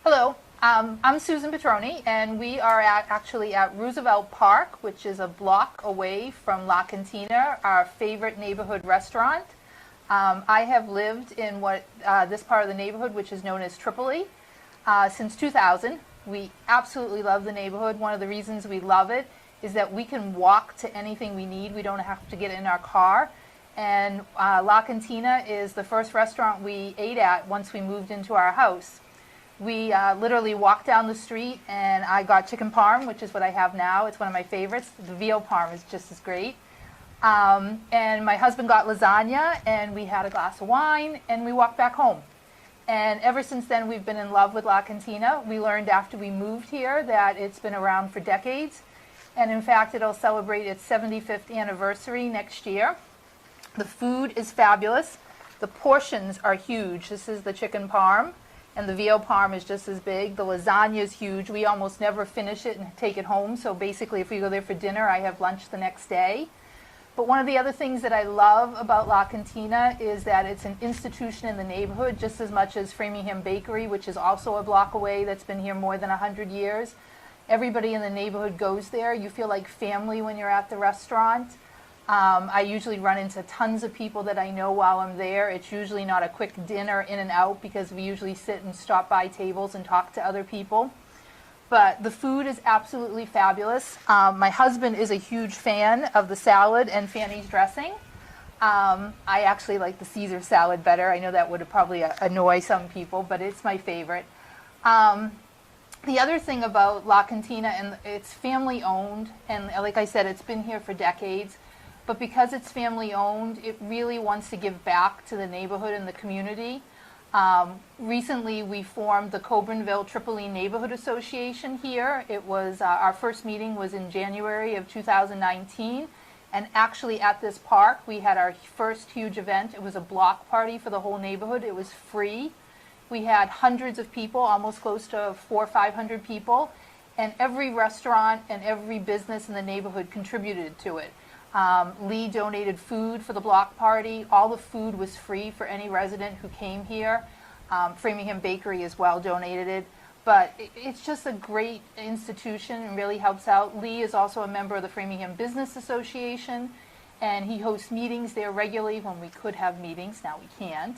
Hello, I'm Susan Petroni, and we are actually at Roosevelt Park, which is a block away from La Cantina, our favorite neighborhood restaurant. I have lived in this part of the neighborhood, which is known as Tripoli, since 2000. We absolutely love the neighborhood. One of the reasons we love it is that we can walk to anything we need. We don't have to get in our car. And La Cantina is the first restaurant we ate at once we moved into our house. We literally walked down the street and I got chicken parm, which is what I have now. It's one of my favorites. The veal parm is just as great. And my husband got lasagna and we had a glass of wine and we walked back home. And ever since then, we've been in love with La Cantina. We learned after we moved here that it's been around for decades. And in fact, it'll celebrate its 75th anniversary next year. The food is fabulous. The portions are huge. This is the chicken parm. And the veal parm is just as big. The lasagna is huge. We almost never finish it and take it home. So basically, if we go there for dinner, I have lunch the next day. But one of the other things that I love about La Cantina is that it's an institution in the neighborhood, just as much as Framingham Bakery, which is also a block away, that's been here more than 100 years. Everybody in the neighborhood goes there. You feel like family when you're at the restaurant. I usually run into tons of people that I know while I'm there. It's usually not a quick dinner in and out because we usually sit and stop by tables and talk to other people. But the food is absolutely fabulous. My husband is a huge fan of the salad and Fanny's dressing. I actually like the Caesar salad better. I know that would probably annoy some people, but it's my favorite. The other thing about La Cantina, and it's family owned, and like I said, it's been here for decades. But because it's family owned, it really wants to give back to the neighborhood and the community. Recently, we formed the Coburnville Tripoli Neighborhood Association here. It was our first meeting was in January of 2019. And actually at this park, we had our first huge event. It was a block party for the whole neighborhood. It was free. We had hundreds of people, almost close to 400 or 500 people. And every restaurant and every business in the neighborhood contributed to it. Lee donated food for the block party. All the food was free for any resident who came here. Framingham Bakery as well donated it. But it's just a great institution and really helps out. Lee is also a member of the Framingham Business Association, and he hosts meetings there regularly when we could have meetings. Now we can't.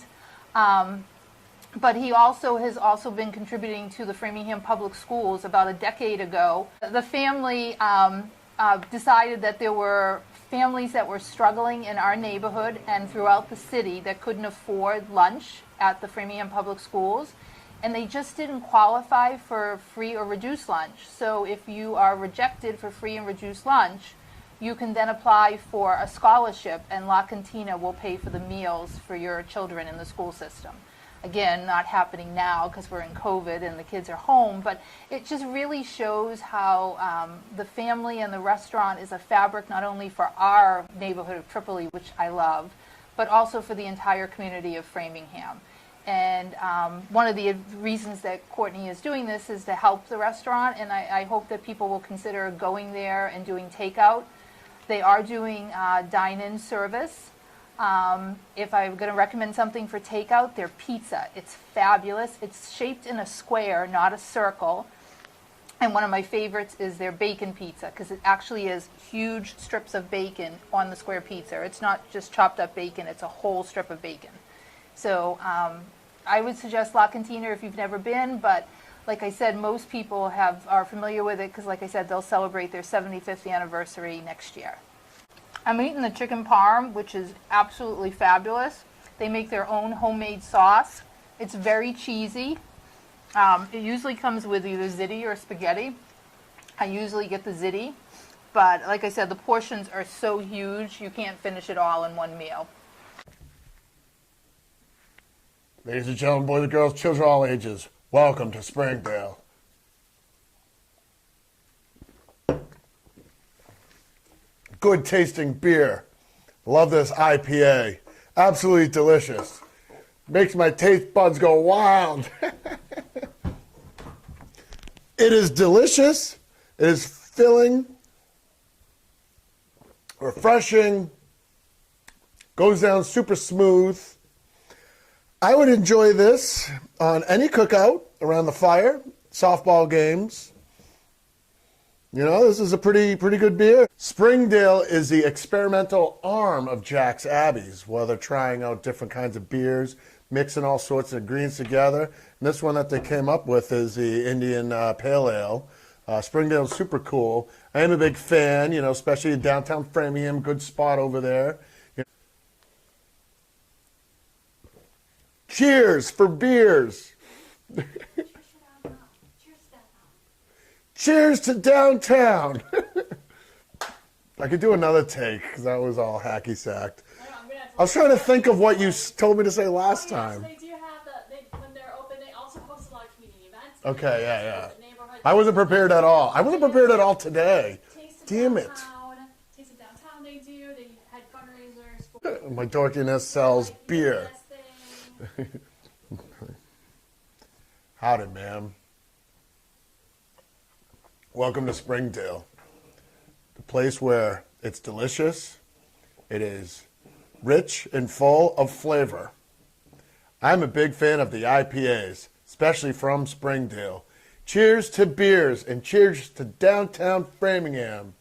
But he has also been contributing to the Framingham Public Schools about a decade ago. The family decided that there were families that were struggling in our neighborhood and throughout the city that couldn't afford lunch at the Framingham Public Schools, and they just didn't qualify for free or reduced lunch. So if you are rejected for free and reduced lunch, you can then apply for a scholarship, and La Cantina will pay for the meals for your children in the school system. Again, not happening now because we're in COVID and the kids are home, but it just really shows how the family and the restaurant is a fabric not only for our neighborhood of Tripoli, which I love, but also for the entire community of Framingham. And one of the reasons that Courtney is doing this is to help the restaurant, and I hope that people will consider going there and doing takeout. They are doing dine-in service. If I'm going to recommend something for takeout, their pizza. It's fabulous. It's shaped in a square, not a circle. And one of my favorites is their bacon pizza because it actually is huge strips of bacon on the square pizza. It's not just chopped up bacon, it's a whole strip of bacon. So I would suggest La Cantina if you've never been, but like I said, most people are familiar with it because like I said, they'll celebrate their 75th anniversary next year. I'm eating the chicken parm, which is absolutely fabulous. They make their own homemade sauce. It's very cheesy. It usually comes with either ziti or spaghetti. I usually get the ziti, but like I said, the portions are so huge, you can't finish it all in one meal. Ladies and gentlemen, boys and girls, children of all ages, welcome to Springdale. Good tasting beer. Love this IPA. Absolutely delicious. Makes my taste buds go wild. It is delicious. It is filling, refreshing, goes down super smooth. I would enjoy this on any cookout around the fire, softball games. You know, this is a pretty good beer. Springdale is the experimental arm of Jack's Abbey's, while they're trying out different kinds of beers, mixing all sorts of greens together. And this one that they came up with is the Indian Pale Ale. Springdale's super cool. I am a big fan, you know, especially in downtown Framingham, good spot over there. Cheers for beers. Cheers to downtown. I could do another take because that was all hacky sacked. I was trying to think of what you told me to say last time. So they do have when they're open, they also host a lot of community events. Okay, yeah. I wasn't prepared at all. I wasn't prepared at all today. Damn it. Taste of Downtown they do. They had fundraisers. My dorkiness sells beer. Howdy, ma'am. Welcome to Springdale, the place where it's delicious, it is rich and full of flavor. I'm a big fan of the IPAs, especially from Springdale. Cheers to beers and cheers to downtown Framingham.